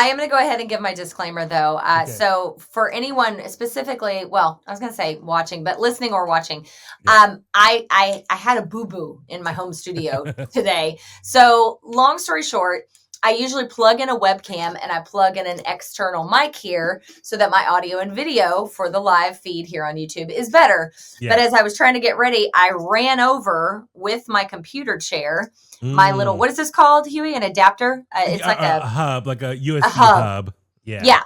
I am going to go ahead and give my disclaimer, though. Okay. So for anyone specifically, well, I was going to say watching, but listening or watching, Yeah. I had a boo-boo in my home studio today. So long story short, I usually plug in a webcam and I plug in an external mic here so that my audio and video for the live feed here on YouTube is better. Yeah. But as I was trying to get ready, I ran over with my computer chair, my little, what is this called, Huey? An adapter? It's like a hub, like a USB hub. Yeah. Yeah.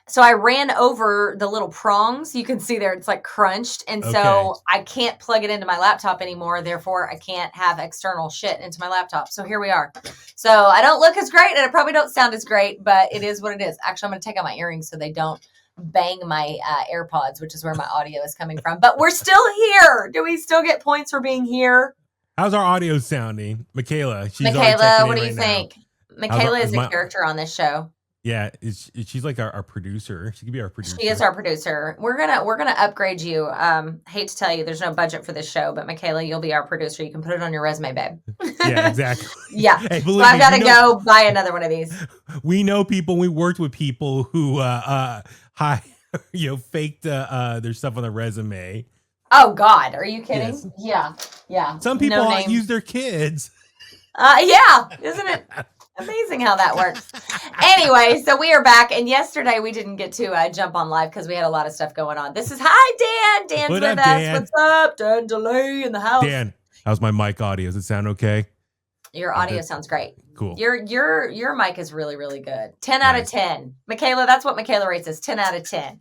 So I ran over the little prongs. You can see there, it's like crunched. And so I can't plug it into my laptop anymore. Therefore, I can't have external shit into my laptop. So here we are. So I don't look as great and I probably don't sound as great, but it is what it is. Actually, I'm going to take out my earrings so they don't bang my AirPods, which is where my audio is coming from. But we're still here. Do we still get points for being here? How's our audio sounding? Michaela. Michaela, what do you think? Michaela is a character on this show. Yeah, she's like our producer. She could be our producer. She is our producer. We're gonna upgrade you. Hate to tell you, there's no budget for this show, but Michaela, you'll be our producer. You can put it on your resume, babe. Yeah, exactly. Yeah, hey, so I've got to go buy another one of these. We know people. We worked with people who faked their stuff on the resume. Oh God, are you kidding? Yes. Yeah. Some people use their kids. Yeah, isn't it? Amazing how that works. Anyway, so we are back, and yesterday we didn't get to jump on live because we had a lot of stuff going on. This is hi Dan. Dan's with us. Dan? What's up, Dan Delay in the house? Dan, how's my mic audio? Does it sound okay? Your audio sounds great. Cool. Your mic is really, really good. 10 out of 10. Michaela, that's what Michaela rates us. 10 out of 10.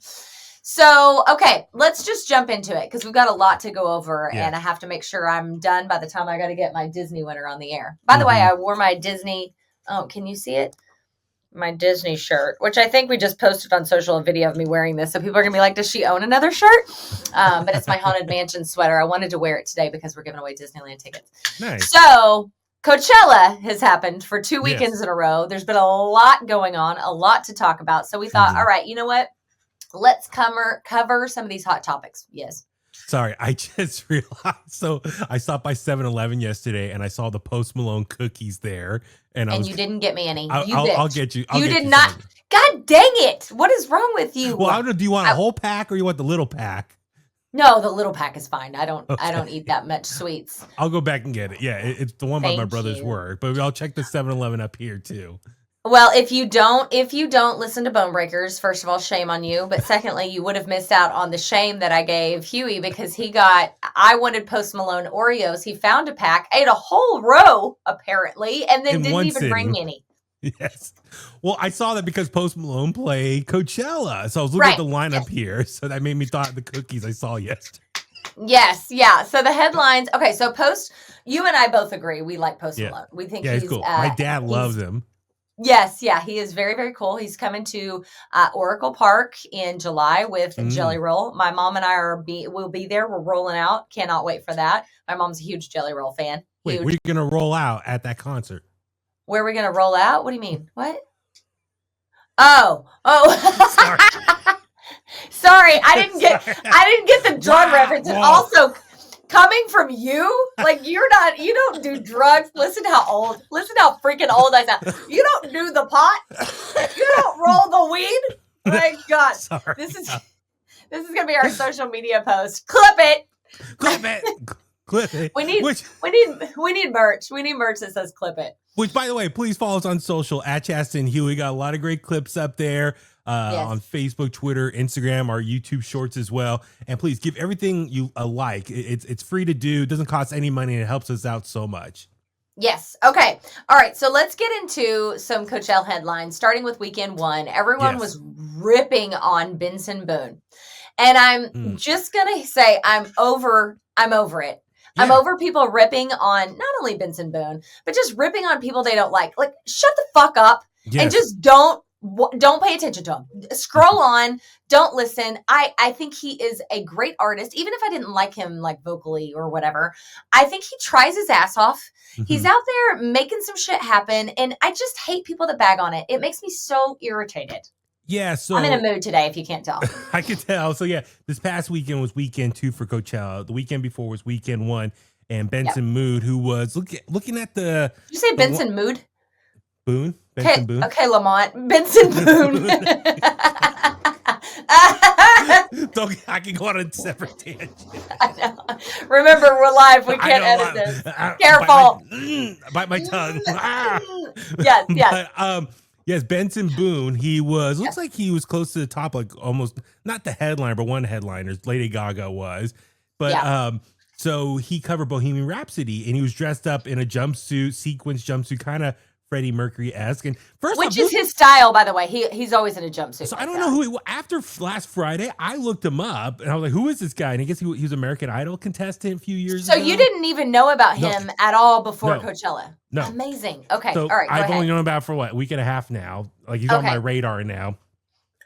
So, okay, let's just jump into it because we've got a lot to go over, and I have to make sure I'm done by the time I got to get my Disney winner on the air. By the way, I wore my Disney. Oh, can you see it? My Disney shirt, which I think we just posted on social, a video of me wearing this. So people are going to be like, does she own another shirt? But it's my Haunted Mansion sweater. I wanted to wear it today because we're giving away Disneyland tickets. Nice. So Coachella has happened for 2 weekends in a row. There's been a lot going on, a lot to talk about. So we thought, all right, you know what? Let's cover some of these hot topics. Yes. Sorry, I just realized. So I stopped by 7-Eleven yesterday and I saw the Post Malone cookies there. And you didn't get me any. I'll get you. You did not. Something. God dang it. What is wrong with you? Well, I don't know. Do you want a whole pack or you want the little pack? No, the little pack is fine. I don't eat that much sweets. I'll go back and get it. Yeah, it's the one by my brother's work. But I'll check the 7-Eleven up here too. Well, if you don't listen to Bone Breakers, first of all, shame on you. But secondly, you would have missed out on the shame that I gave Huey because I wanted Post Malone Oreos. He found a pack, ate a whole row, apparently, and then didn't even bring any. Yes. Well, I saw that because Post Malone played Coachella. So I was looking at the lineup here. So that made me thought of the cookies I saw yesterday. Yes. Yeah. So the headlines. Okay. So you and I both agree. We like Post Malone. We think he's cool. My dad loves him. Yes, yeah, he is very, very cool. He's coming to Oracle Park in July with Jelly Roll. My mom and I will be there. We're rolling out. Cannot wait for that. My mom's a huge Jelly Roll fan. Wait, we're gonna roll out at that concert. Where are we gonna roll out? What do you mean? What? Oh. Sorry, I didn't get the drug reference. And also, coming from you, like you don't do drugs. Listen how freaking old I sound. You don't do the pot. You don't roll the weed. My God, Sorry. This is gonna be our social media post. Clip it. We need merch. We need merch that says clip it. Which, by the way, please follow us on social at Chasta and Huey. We got a lot of great clips up there. On Facebook, Twitter, Instagram, our YouTube shorts as well. And please give everything you like. It's free to do. It doesn't cost any money and it helps us out so much. Yes. Okay. All right. So let's get into some Coachella headlines, starting with weekend one. Everyone was ripping on Benson Boone. And I'm just going to say I'm over it. Yeah. I'm over people ripping on not only Benson Boone, but just ripping on people they don't like. Like, shut the fuck up and just don't pay attention to him. Scroll on. Don't listen. I think he is a great artist. Even if I didn't like him like vocally or whatever, I think he tries his ass off. He's out there making some shit happen. And I just hate people that bag on it. It makes me so irritated. Yeah, so I'm in a mood today, if you can't tell. I can tell. So yeah, this past weekend was weekend 2 for Coachella. The weekend before was weekend 1, and Benson Mood, who was looking at the. Did you say Benson Mood? Boone. Benson Boone. Okay, Lamont. Benson Boone. I can go on a separate tangent. I know. Remember, we're live. We can't edit this. Careful. Bite my tongue. Yes. But, yes, Benson Boone, he was, looks like he was close to the top, like almost, not the headliner, but one of the headliners, Lady Gaga was. But so he covered Bohemian Rhapsody, and he was dressed up in a jumpsuit, sequence jumpsuit, kind of Freddie Mercury-esque. And which is his style, by the way. He's always in a jumpsuit. So I don't know who he, after last Friday, I looked him up, and I was like, who is this guy? And I guess he was American Idol contestant a few years ago. So you didn't even know about him at all before Coachella? No. Amazing. Okay, so all right, I've only known about for what, a week and a half now. Like, he's on my radar now.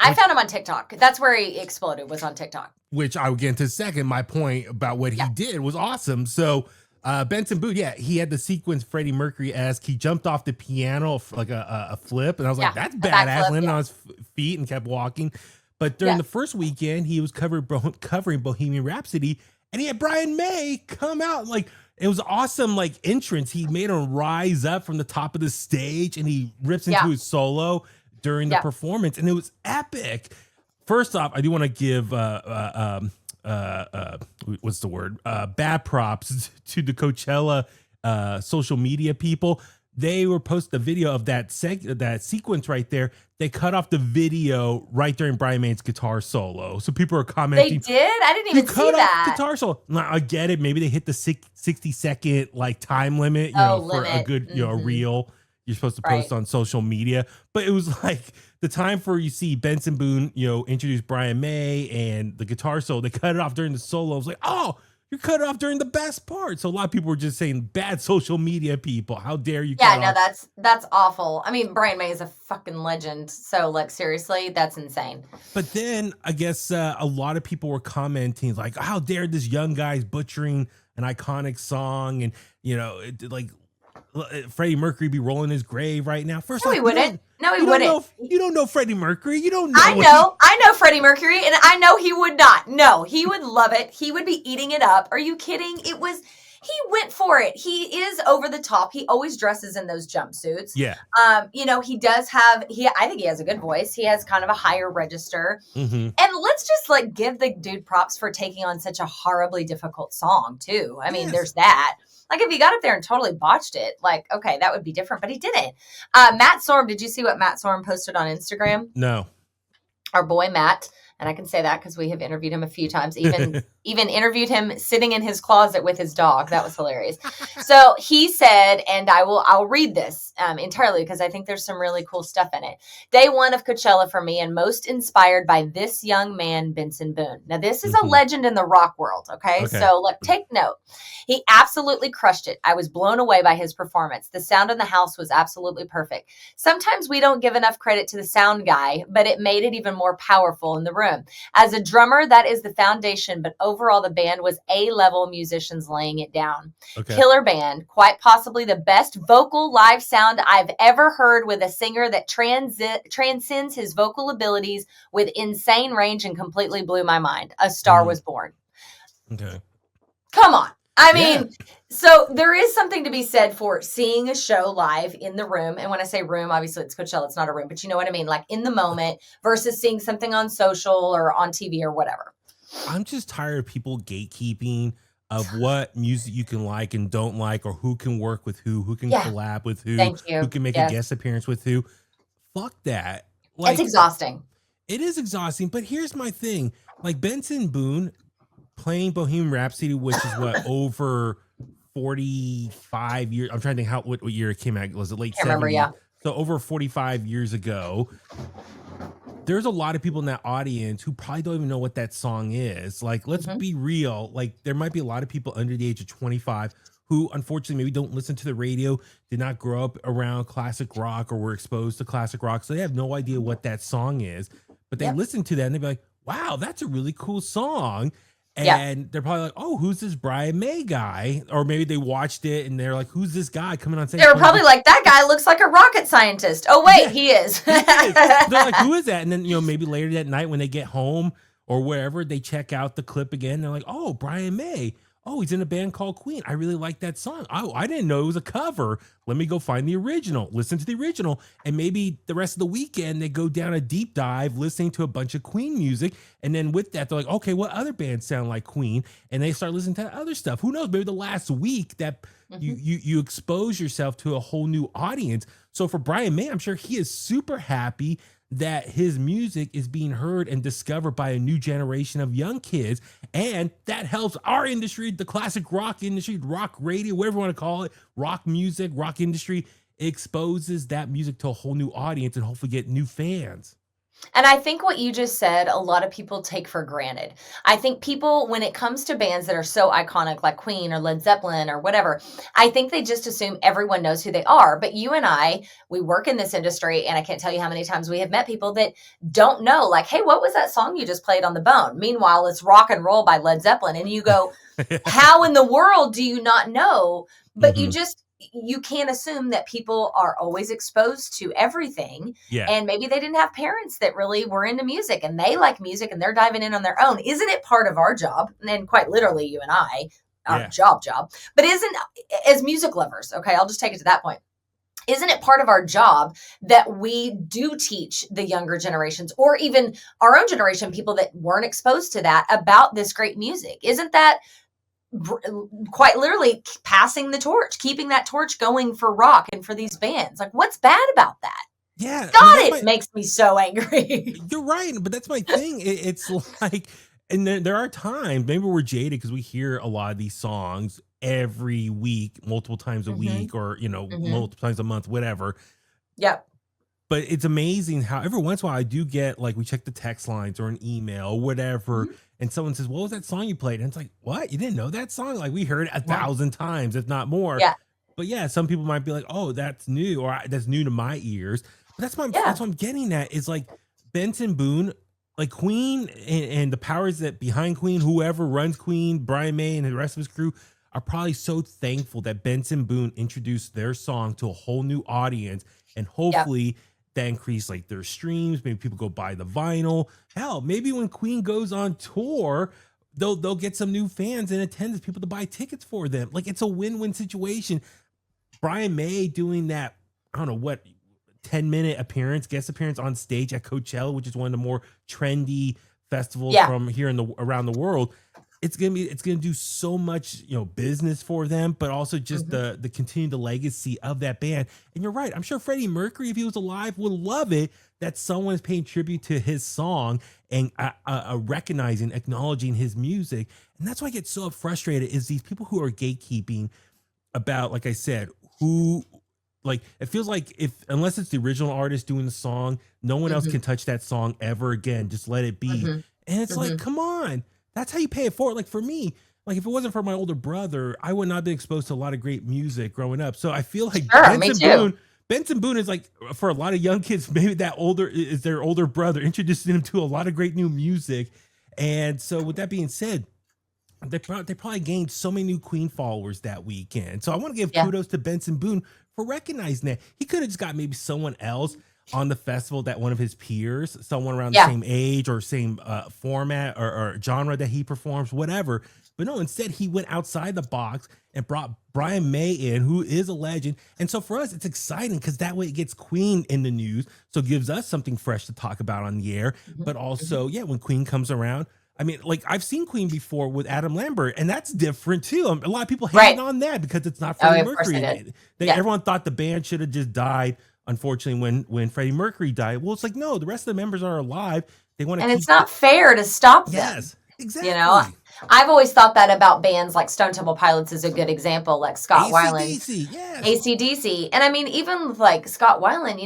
I found him on TikTok. That's where he exploded, was on TikTok. Which I will get into second. My point about what he did was awesome. So Benson Boone, he had the sequence Freddie Mercury-esque. He jumped off the piano like a flip, and I was like, that's badass. Landed on his feet and kept walking. But during the first weekend, he was covering Bohemian Rhapsody, and he had Brian May come out. Like, it was awesome, like, entrance. He made him rise up from the top of the stage, and he rips into his solo during the performance, and it was epic. First off, I do want to give what's the word? Bad props to the Coachella social media people. They were posting a video of that sequence right there. They cut off the video right during Brian May's guitar solo. So people are commenting. They did? I didn't even see that. Guitar solo. Now, I get it. Maybe they hit the 60-second like time limit, for a good, reel you're supposed to post on social media. But it was like the time for, you see Benson Boone, introduce Brian May and the guitar solo. They cut it off during the solo. I was like, oh, you're cut it off during the best part. So a lot of people were just saying, bad social media people. How dare you? That's awful. I mean, Brian May is a fucking legend. So, like, seriously, that's insane. But then I guess a lot of people were commenting like, how dare this young guy's butchering an iconic song, and Freddie Mercury be rolling his grave right now. First off, he wouldn't. No, he wouldn't. You don't know Freddie Mercury. You don't know. I know Freddie Mercury, and I know he would not. No, he would love it. He would be eating it up. Are you kidding? He went for it. He is over the top. He always dresses in those jumpsuits. Yeah. He does have, I think he has a good voice. He has kind of a higher register. Mm-hmm. And let's just give the dude props for taking on such a horribly difficult song too. I mean, there's that. Like, if he got up there and totally botched it, okay, that would be different, but he didn't. Matt Sorm, did you see what Matt Sorm posted on Instagram? No. Our boy, Matt, and I can say that because we have interviewed him a few times, even interviewed him sitting in his closet with his dog. That was hilarious. So he said, and I'll read this entirely because I think there's some really cool stuff in it. Day one of Coachella for me, and most inspired by this young man, Benson Boone. Now, this is a legend in the rock world, okay? So take note. He absolutely crushed it. I was blown away by his performance. The sound in the house was absolutely perfect. Sometimes we don't give enough credit to the sound guy, but it made it even more powerful in the room. As a drummer, that is the foundation, but overall the band was A-level musicians laying it down. Okay. Killer band, quite possibly the best vocal live sound I've ever heard, with a singer that transcends his vocal abilities with insane range and completely blew my mind. A star was born. Okay. Come on. I mean, so there is something to be said for seeing a show live in the room. And when I say room, obviously it's Coachella, it's not a room, but you know what I mean? Like in the moment versus seeing something on social or on TV or whatever. I'm just tired of people gatekeeping of what music you can like and don't like, or who can work with who can collab with who can make a guest appearance with who. Fuck that. It's exhausting. It is exhausting, but here's my thing. Like Benson Boone playing Bohemian Rhapsody, which is what, over 45 years. I'm trying to think what year it came out. Was it late 70s? Remember, yeah. So over 45 years ago. There's a lot of people in that audience who probably don't even know what that song is. Like, let's be real. Like, there might be a lot of people under the age of 25 who, unfortunately, maybe don't listen to the radio, did not grow up around classic rock, or were exposed to classic rock. So they have no idea what that song is. But they listen to that and they'd be like, wow, that's a really cool song. And they're probably like, oh, who's this Brian May guy? Or maybe they watched it and they're like, who's this guy coming on stage? They were probably like, that guy looks like a rocket scientist. Oh, wait, he is. They're like, who is that? And then, maybe later that night when they get home or wherever, they check out the clip again. They're like, oh, Brian May. oh, he's in a band called Queen. I really like that song. Oh, I didn't know it was a cover. Let me go find the original, listen to the original. And maybe the rest of the weekend, they go down a deep dive listening to a bunch of Queen music. And then with that, they're like, okay, what other bands sound like Queen? And they start listening to other stuff. Who knows? Maybe the last week that you expose yourself to a whole new audience. So for Brian May, I'm sure he is super happy that his music is being heard and discovered by a new generation of young kids. And that helps our industry, the classic rock industry, rock radio, whatever you want to call it, rock music, rock industry, exposes that music to a whole new audience and hopefully get new fans. And I think what you just said, a lot of people take for granted. I think people, when it comes to bands that are so iconic, like Queen or Led Zeppelin or whatever, I think they just assume everyone knows who they are. But you and I, we work in this industry, and I can't tell you how many times we have met people that don't know, like, hey, what was that song you just played on the Bone? Meanwhile, it's Rock and Roll by Led Zeppelin. And you go, how in the world do you not know? But you can't assume that people are always exposed to everything. Yeah. And maybe they didn't have parents that really were into music and they like music and they're diving in on their own. Isn't it part of our job? And quite literally, you and I, our job, but isn't, as music lovers, okay, I'll just take it to that point. Isn't it part of our job that we do teach the younger generations, or even our own generation, people that weren't exposed to that, about this great music? Isn't that quite literally passing the torch, keeping that torch going for rock and for these bands? Like, what's bad about that? Yeah. God, it makes me so angry. You're right. But that's my thing. It's like, and there are times, maybe we're jaded because we hear a lot of these songs every week, multiple times a week, or, multiple times a month, whatever. Yep. But it's amazing how every once in a while I do get, like, we check the text lines or an email or whatever, and someone says, what was that song you played? And it's like, what? You didn't know that song? Like, we heard it 1,000 times, if not more. Yeah. But yeah, some people might be like, oh, that's new, or that's new to my ears. But that's what I'm getting at, is like Benson Boone, like Queen and the powers that behind Queen, whoever runs Queen, Brian May and the rest of his crew, are probably so thankful that Benson Boone introduced their song to a whole new audience, and hopefully that increase like their streams. Maybe people go buy the vinyl. Hell, maybe when Queen goes on tour, they'll get some new fans in attendance, people to buy tickets for them. Like, it's a win-win situation. Brian May doing that, I don't know what, 10-minute guest appearance on stage at Coachella, which is one of the more trendy festivals from here around the world. It's gonna do so much, business for them, but also just the continue the legacy of that band. And you're right. I'm sure Freddie Mercury, if he was alive, would love it that someone is paying tribute to his song and recognizing, acknowledging his music. And that's why I get so frustrated, is these people who are gatekeeping about, like I said, who, like, it feels like unless it's the original artist doing the song, no one else can touch that song ever again. Just let it be. And it's like, come on. That's how you pay it forward. Like, for me, like, if it wasn't for my older brother, I would not have been exposed to a lot of great music growing up. So I feel like Benson Boone is, like, for a lot of young kids, maybe that is their older brother, introducing them to a lot of great new music. And so with that being said, they probably gained so many new Queen followers that weekend. So I want to give kudos to Benson Boone for recognizing that. He could have just got maybe someone else on the festival, that one of his peers, someone around the same age or same format or genre that he performs, whatever. But no, instead he went outside the box and brought Brian May in, who is a legend. And so for us, it's exciting because that way it gets Queen in the news. So it gives us something fresh to talk about on the air. But also, when Queen comes around, I mean, like, I've seen Queen before with Adam Lambert, and that's different too. A lot of people hate on that because it's not Freddie Mercury. Everyone thought the band should have just died, unfortunately, when Freddie Mercury died. Well, it's like, no, the rest of the members are alive. They want to, and it's not fair to stop them. Yes, exactly. I've always thought that about bands like Stone Temple Pilots is a good example, like Scott Weiland. AC/DC. And I mean, even like Scott Weiland,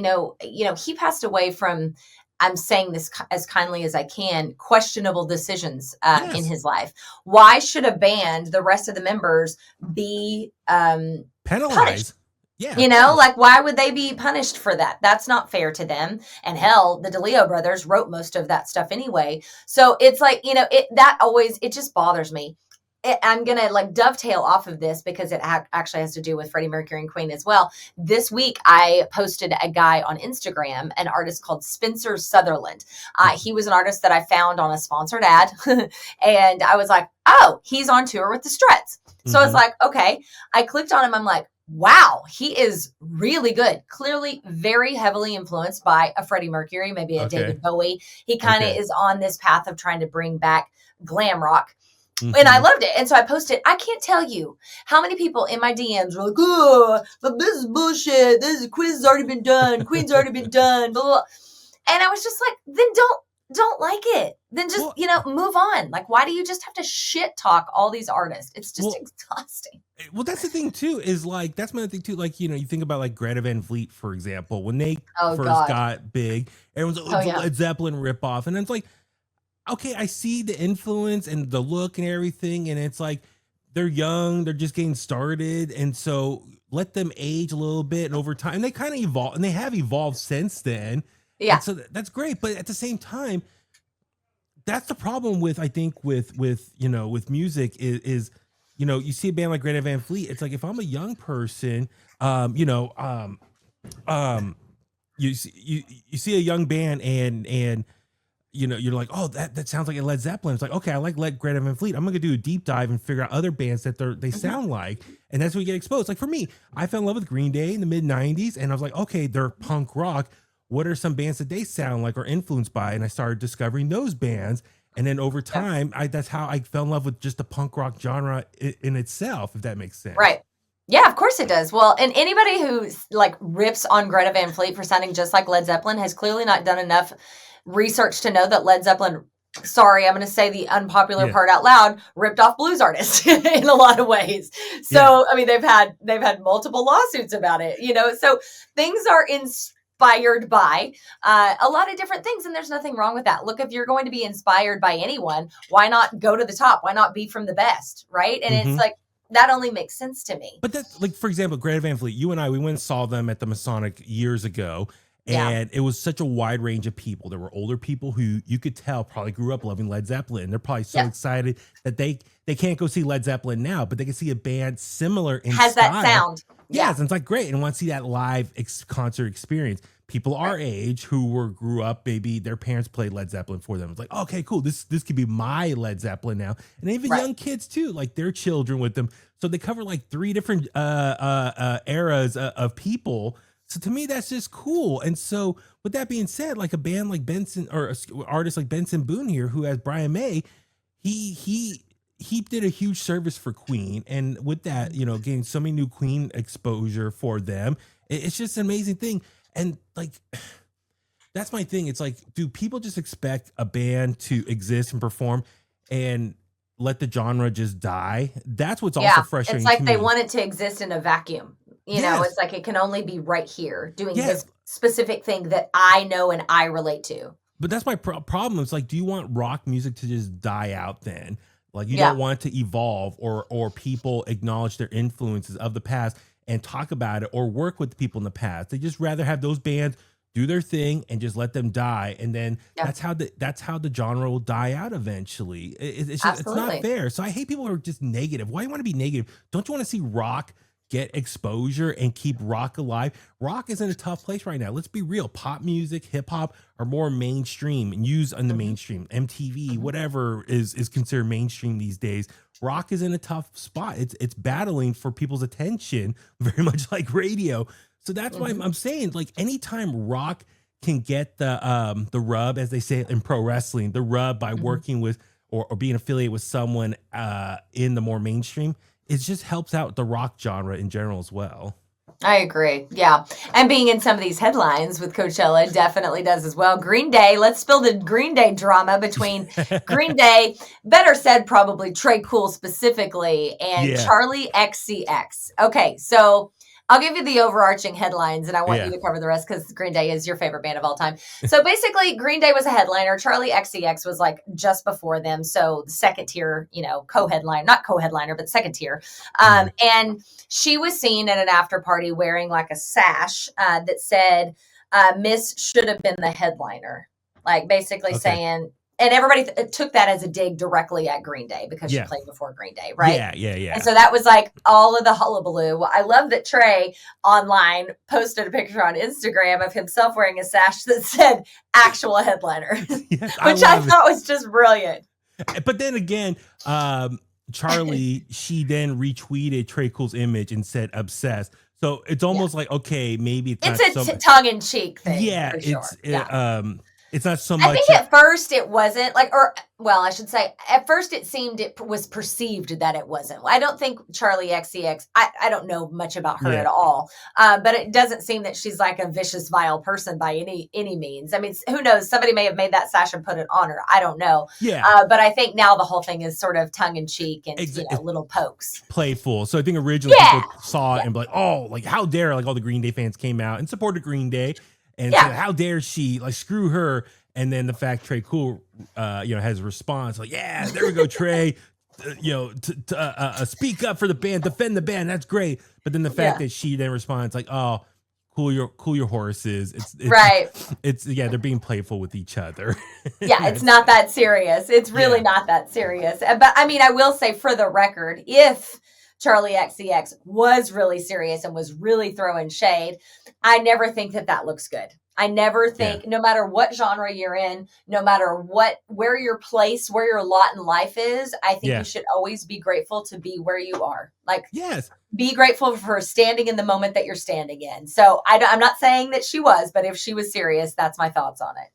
he passed away from, I'm saying this as kindly as I can, questionable decisions in his life. Why should a band, the rest of the members, be penalized? Punished? Like, why would they be punished for that? That's not fair to them. And hell, the DeLeo brothers wrote most of that stuff anyway. So it's like, it just bothers me. I'm going to like dovetail off of this because it actually has to do with Freddie Mercury and Queen as well. This week, I posted a guy on Instagram, an artist called Spencer Sutherland. He was an artist that I found on a sponsored ad. And I was like, oh, he's on tour with the Struts. So I was like, okay. I clicked on him. I'm like, wow, he is really good. Clearly very heavily influenced by a Freddie Mercury, maybe a David Bowie. He kind of is on this path of trying to bring back glam rock. And I loved it. And so I posted, I can't tell you how many people in my DMs were like, oh, but this is bullshit. This quiz has already been done. Queen's already been done. Blah, blah. And I was just like, then don't like it. Then just, move on. Like, why do you just have to shit talk all these artists? It's just exhausting. Well, that's the thing too, is like, that's my thing too. Like, you think about like Greta Van Fleet, for example, when they first got big, everyone's like, it's a Led Zeppelin ripoff. And it's like, okay, I see the influence and the look and everything. And it's like, they're young, they're just getting started. And so let them age a little bit. And over time, they kind of evolve, and they have evolved since then. Yeah. And so that's great. But at the same time, that's the problem with, I think with music is, you see a band like Greta Van Fleet. It's like, if I'm a young person, you see a young band and you're like, oh, that sounds like a Led Zeppelin. It's like, okay, I like Greta Van Fleet. I'm gonna do a deep dive and figure out other bands that they sound like, and that's where you get exposed. Like for me, I fell in love with Green Day in the mid '90s, and I was like, okay, they're punk rock. What are some bands that they sound like or influenced by? And I started discovering those bands, and then over time, that's how I fell in love with just the punk rock genre in itself, if that makes sense. Right. Yeah, of course it does. Well, and anybody who like rips on Greta Van Fleet for sounding just like Led Zeppelin has clearly not done enough research to know that Led Zeppelin, sorry, I'm going to say the unpopular part out loud, ripped off blues artists in a lot of ways. So, I mean, they've had multiple lawsuits about it, so things are inspired by a lot of different things. And there's nothing wrong with that. Look, if you're going to be inspired by anyone, why not go to the top? Why not be from the best? Right. And it's like, that only makes sense to me. But that's like, for example, Greta Van Fleet, you and I, we went and saw them at the Masonic years ago. And it was such a wide range of people. There were older people who you could tell probably grew up loving Led Zeppelin. They're probably so excited that they can't go see Led Zeppelin now, but they can see a band similar in has style. That sound. Yes, and it's like great, and want to see that live concert experience. People our age who grew up, maybe their parents played Led Zeppelin for them. It's like, okay, cool. This could be my Led Zeppelin now, and even young kids too, like their children with them. So they cover like 3 different eras of people. So to me, that's just cool. And so with that being said, like a band like Benson, or an artist like Benson Boone here, who has Brian May, he did a huge service for Queen. And with that, getting so many new Queen exposure for them, it's just an amazing thing. And like, that's my thing. It's like, do people just expect a band to exist and perform and let the genre just die? That's what's also frustrating. It's like they want it to exist in a vacuum. It's like it can only be right here doing this specific thing that I know and I relate to. But that's my problem. It's like, do you want rock music to just die out then? Like you don't want it to evolve or people acknowledge their influences of the past and talk about it or work with the people in the past. They just rather have those bands do their thing and just let them die. And then that's how the genre will die out eventually. It's not fair. So I hate people who are just negative. Why do you want to be negative? Don't you want to see rock get exposure and keep rock alive? Rock is in a tough place right now. Let's be real. Pop music, hip hop are more mainstream and used on the mainstream. MTV, whatever is considered mainstream these days. Rock is in a tough spot. It's battling for people's attention, very much like radio. So that's why I'm saying, like, anytime rock can get the rub, as they say in pro wrestling, the rub by working with or being affiliated with someone in the more mainstream, it just helps out the rock genre in general as well. I agree. Yeah. And being in some of these headlines with Coachella definitely does as well. Green Day, let's spill the Green Day drama between Green Day, better said probably Trey Cool specifically, and Charlie XCX. Okay, so I'll give you the overarching headlines, and I want you to cover the rest because Green Day is your favorite band of all time. So basically, Green Day was a headliner. Charlie XCX was like just before them. So the second tier, not co-headliner, but second tier. And she was seen at an after party wearing like a sash that said, Miss should have been the headliner. Like basically saying, and everybody took that as a dig directly at Green Day because she played before Green Day, right? Yeah. And so that was like all of the hullabaloo. I love that Trey online posted a picture on Instagram of himself wearing a sash that said actual headliner, yes, which I thought was just brilliant. But then again, Charlie, she then retweeted Trey Cool's image and said obsessed. So it's almost like, okay, maybe it's a tongue-in-cheek thing. Yeah, it's not so much. I think at first it wasn't like, I should say, at first it seemed it was perceived that it wasn't. I don't think Charlie XCX, I don't know much about her at all, but it doesn't seem that she's like a vicious, vile person by any means. I mean, who knows? Somebody may have made that sash and put it on her. I don't know. Yeah. But I think now the whole thing is sort of tongue in cheek and little pokes. Playful. So I think originally people saw it and be like, oh, like how dare, like all the Green Day fans came out and supported Green Day. And said, how dare she, like, screw her. And then the fact Trey Cool, has a response like, yeah, there we go, Trey, speak up for the band, defend the band. That's great. But then the fact that she then responds like, oh, cool your horses. It's right. They're being playful with each other. It's not that serious. It's really not that serious. But I mean, I will say for the record, if Charlie XCX was really serious and was really throwing shade, I never think that looks good. I never think, no matter what genre you're in, no matter where your place, where your lot in life is, I think you should always be grateful to be where you are. Like, be grateful for standing in the moment that you're standing in. So I'm not saying that she was, but if she was serious, that's my thoughts on it.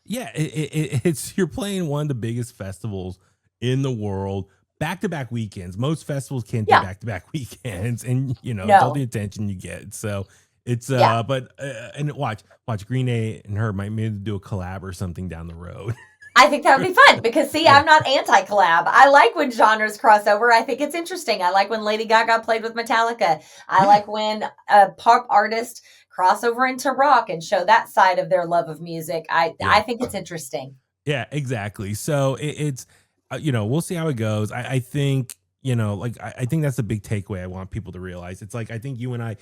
Yeah, it's you're playing one of the biggest festivals in the world. Back-to-back weekends. Most festivals can't do back-to-back weekends, and all the attention you get. So it's and watch Green Day and her might maybe do a collab or something down the road. I think that would be fun because I'm not anti-collab. I like when genres cross over. I think it's interesting. I like when Lady Gaga played with Metallica. I like when a pop artist cross over into rock and show that side of their love of music. I think it's interesting. Yeah, exactly. So it's we'll see how it goes. I think, I think that's the big takeaway I want people to realize. It's like, I think you and I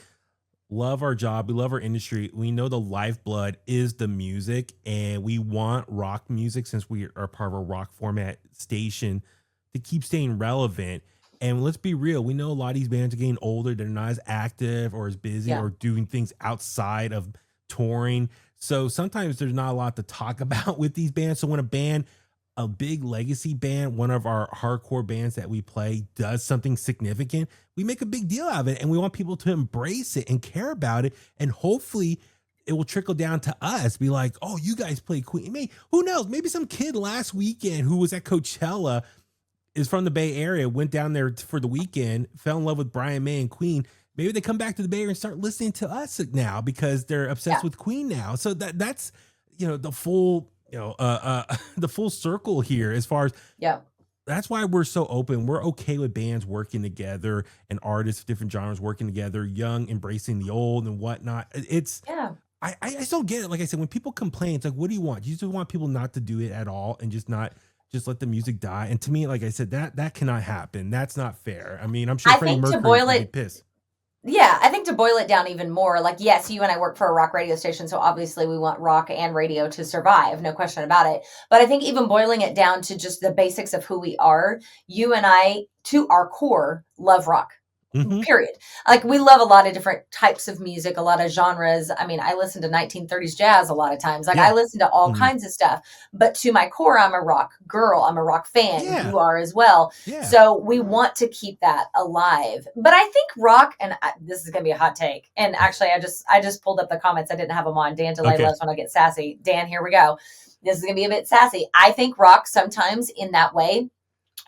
love our job. We love our industry. We know the lifeblood is the music, and we want rock music, since we are part of a rock format station, to keep staying relevant. And let's be real. We know a lot of these bands are getting older. They're not as active or as busy or doing things outside of touring. So sometimes there's not a lot to talk about with these bands. So when a big legacy band, one of our hardcore bands that we play, does something significant, we make a big deal out of it, and we want people to embrace it and care about it. And hopefully it will trickle down to us, be like, oh, you guys play Queen. Who knows? Maybe some kid last weekend who was at Coachella is from the Bay Area, went down there for the weekend, fell in love with Brian May and Queen. Maybe they come back to the Bay Area and start listening to us now because they're obsessed with Queen now. So that's, the full, the full circle here, as far as that's why we're so open. We're okay with bands working together and artists of different genres working together, young embracing the old and whatnot. It's I just don't get it. Like I said, when people complain, it's like, what do you want? You just want people not to do it at all and just let the music die. And to me, like I said, that cannot happen. That's not fair. I mean, I'm sure Freddie Mercury would be pissed. Yeah, I think to boil it down even more, like, yes, you and I work for a rock radio station, so obviously we want rock and radio to survive, no question about it. But I think even boiling it down to just the basics of who we are, you and I, to our core, love rock. Period. Like, we love a lot of different types of music, a lot of genres. I mean, I listen to 1930s jazz a lot of times. Like, I listen to all kinds of stuff. But to my core, I'm a rock girl. I'm a rock fan. You are as well. So we want to keep that alive. But I think rock, and this is going to be a hot take. And actually, I just pulled up the comments. I didn't have them on. Dan DeLay loves when I get sassy. Dan, here we go. This is going to be a bit sassy. I think rock sometimes in that way,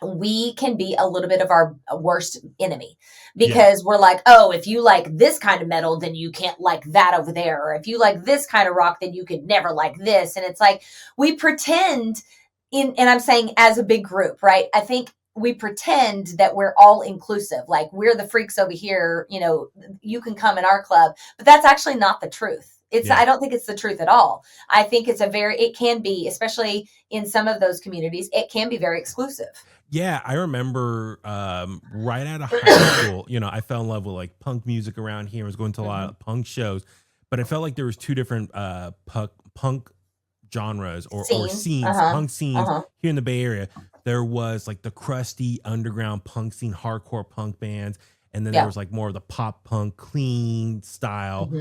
we can be a little bit of our worst enemy, because we're like, oh, if you like this kind of metal, then you can't like that over there. Or if you like this kind of rock, then you could never like this. And it's like, we pretend and I'm saying as a big group, right? I think we pretend that we're all inclusive. Like, we're the freaks over here, you can come in our club, but that's actually not the truth. I don't think it's the truth at all. I think it can be, especially in some of those communities, it can be very exclusive. Yeah, I remember right out of high school, I fell in love with like punk music around here. I was going to a lot of punk shows, but I felt like there was two different punk genres or scenes, punk scenes here in the Bay Area. There was like the crusty underground punk scene, hardcore punk bands, and then there was like more of the pop punk clean style.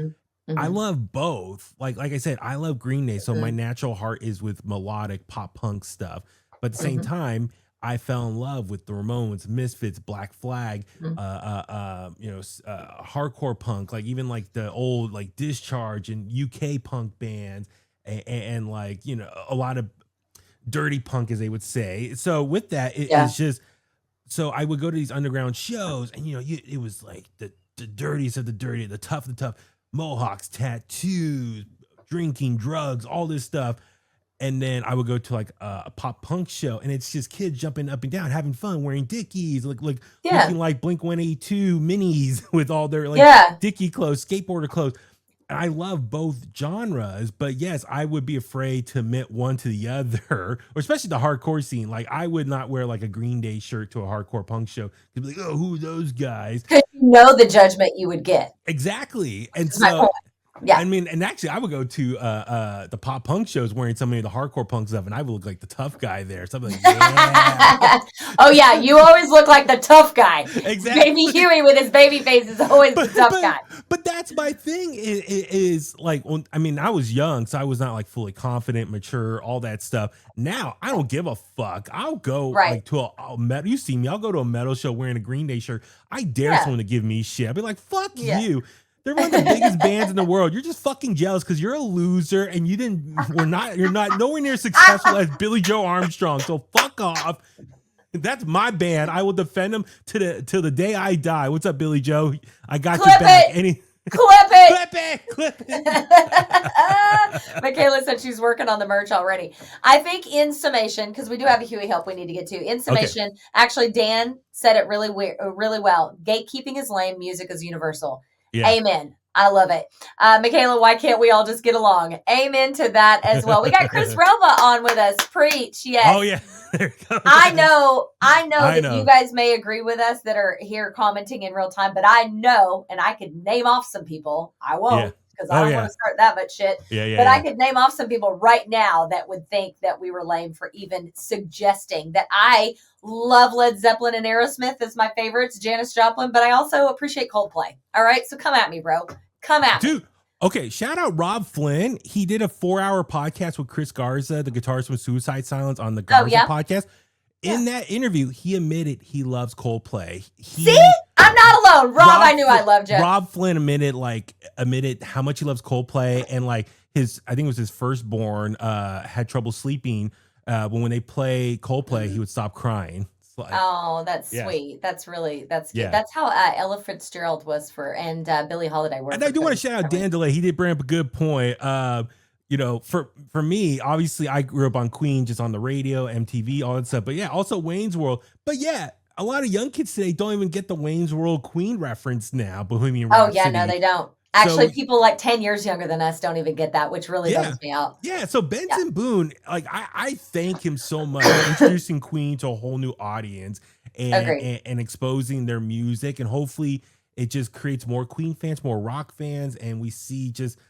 I love both. Like I said, I love Green Day, so my natural heart is with melodic pop punk stuff. But at the same time, I fell in love with the Ramones, Misfits, Black Flag, hardcore punk, like even like the old like Discharge and UK punk bands, and like a lot of dirty punk, as they would say. So with that, it's just so I would go to these underground shows, and it was like the dirtiest of the dirty, the tough, mohawks, tattoos, drinking, drugs, all this stuff. And then I would go to like a pop punk show, and it's just kids jumping up and down, having fun, wearing Dickies, looking like Blink-182 minis with all their Dickie clothes, skateboarder clothes. And I love both genres, but yes, I would be afraid to admit one to the other, or especially the hardcore scene. Like I would not wear like a Green Day shirt to a hardcore punk show. They'd be like, "Oh, who are those guys?" Because you know the judgment you would get. Exactly, and so. Yeah, I mean, and actually, I would go to the pop punk shows wearing so many of the hardcore punk stuff, and I would look like the tough guy there. Something like, oh yeah, you always look like the tough guy. Exactly. Baby Huey with his baby face is always the tough guy. But that's my thing. Is like, I mean, I was young, so I was not like fully confident, mature, all that stuff. Now I don't give a fuck. I'll go like to a metal. You see me? I'll go to a metal show wearing a Green Day shirt. I dare someone to give me shit. I'll be like, fuck you. They're one of the biggest bands in the world. You're just fucking jealous because you're a loser and you're not nowhere near successful as Billy Joe Armstrong. So fuck off. That's my band. I will defend them till the day I die. What's up, Billy Joe? I got your back. Clip it. Michaela said she's working on the merch already. I think in summation, because we do have a Huey help we need to get to. In summation, actually, Dan said it really well. Gatekeeping is lame. Music is universal. Yeah. Amen. I love it. Michaela, why can't we all just get along? Amen to that as well. We got Chris Relva on with us. Preach. Yes. Oh, yeah. There you go. I know that you guys may agree with us that are here commenting in real time, but I know, and I could name off some people. I won't. Because I don't want to start that much shit. I could name off some people right now that would think that we were lame for even suggesting that. I love Led Zeppelin and Aerosmith as my favorites, Janis Joplin, but I also appreciate Coldplay. All right? So come at me, bro. Come at me. Dude, okay. Shout out Rob Flynn. He did a 4-hour podcast with Chris Garza, the guitarist from Suicide Silence, on the Garza podcast. In that interview, he admitted he loves Coldplay. See? I'm not alone. Rob, I knew I loved you. Rob Flynn admitted how much he loves Coldplay, and like I think it was his firstborn had trouble sleeping. When they play Coldplay, he would stop crying. Like, oh, that's sweet. That's cute. That's how Ella Fitzgerald was and Billie Holiday were. And I do want to shout out Dan DeLay. He did bring up a good point. For me, obviously, I grew up on Queen, just on the radio, MTV, all that stuff. But yeah, also Wayne's World. But yeah, a lot of young kids today don't even get the Wayne's World Queen reference now. Bohemian Rhapsody. Oh yeah, no, they don't. Actually, people like 10 years younger than us don't even get that, which really bums me out. Yeah, so Benson Boone, like I thank him so much for introducing Queen to a whole new audience and exposing their music, and hopefully it just creates more Queen fans, more rock fans, and we see just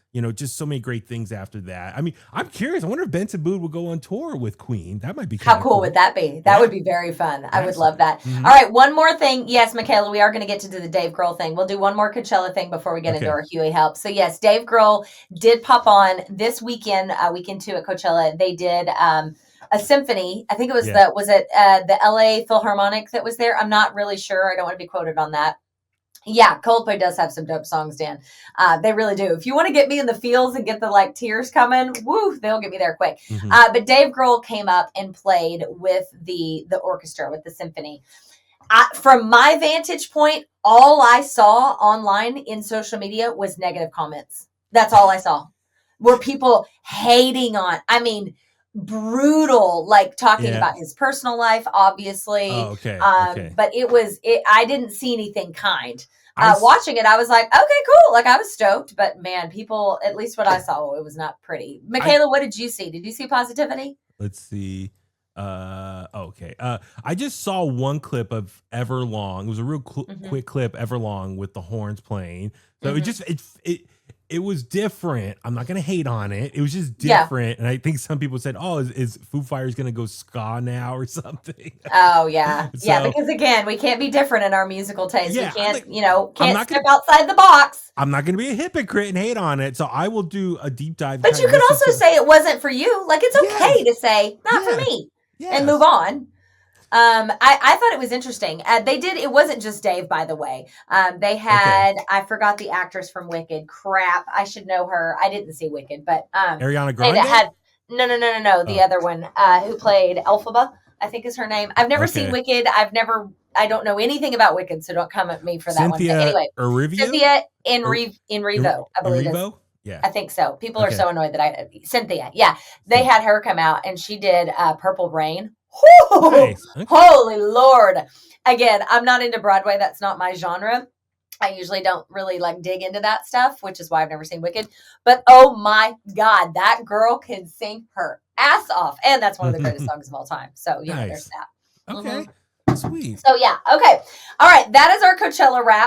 so many great things after that. I mean, I'm curious. I wonder if Benson Boone will go on tour with Queen. That might be how cool would that be? That would be very fun. I would love that. Mm-hmm. All right, one more thing. Yes, Michaela, we are going to get to the Dave Grohl thing. We'll do one more Coachella thing before we get into our Huey help. So yes, Dave Grohl did pop on this weekend, weekend 2 at Coachella. They did a symphony. I think it was the LA Philharmonic that was there. I'm not really sure. I don't want to be quoted on that. Yeah, Coldplay does have some dope songs, Dan. They really do. If you want to get me in the feels and get the tears coming, woo, they'll get me there quick. Mm-hmm. But Dave Grohl came up and played with the orchestra, with the symphony. From my vantage point, all I saw online in social media was negative comments. That's all I saw. Were people hating on, brutal, talking about his personal life, obviously. Oh, okay. But I didn't see anything kind. Watching it, I was like, okay, cool. I was stoked, but man, people, at least what I saw, it was not pretty. Michaela, what did you see? Did you see positivity? Let's see. Okay. I just saw one clip of Everlong. It was a real quick clip, Everlong with the horns playing. So it it was different. I'm not going to hate on it. It was just different. Yeah. And I think some people said, oh, is Foo Fighters going to go ska now or something? Oh, yeah. So, yeah, because again, we can't be different in our musical taste. Yeah, we can't, can't step outside the box. I'm not going to be a hypocrite and hate on it. So I will do a deep dive. But you could also say it wasn't for you. Like, it's okay to say, not for me, and move on. I thought it was interesting. It wasn't just Dave, by the way. They had, I forgot the actress from Wicked. Crap. I should know her. I didn't see Wicked, but, Ariana Grande? No. The other one, who played Elphaba, I think is her name. I've never seen Wicked. I don't know anything about Wicked, so don't come at me for that Cynthia one. But anyway, Erivio? Cynthia Erivo, I believe it is. Yeah. I think so. People are so annoyed that Cynthia. Yeah. They had her come out and she did Purple Rain. Nice. Okay. Holy Lord. Again, I'm not into Broadway. That's not my genre. I usually don't really dig into that stuff, which is why I've never seen Wicked. But oh my God, that girl can sing her ass off. And that's one of the greatest songs of all time. So, there's that. Okay. Sweet. So, yeah. Okay. All right. That is our Coachella wrap.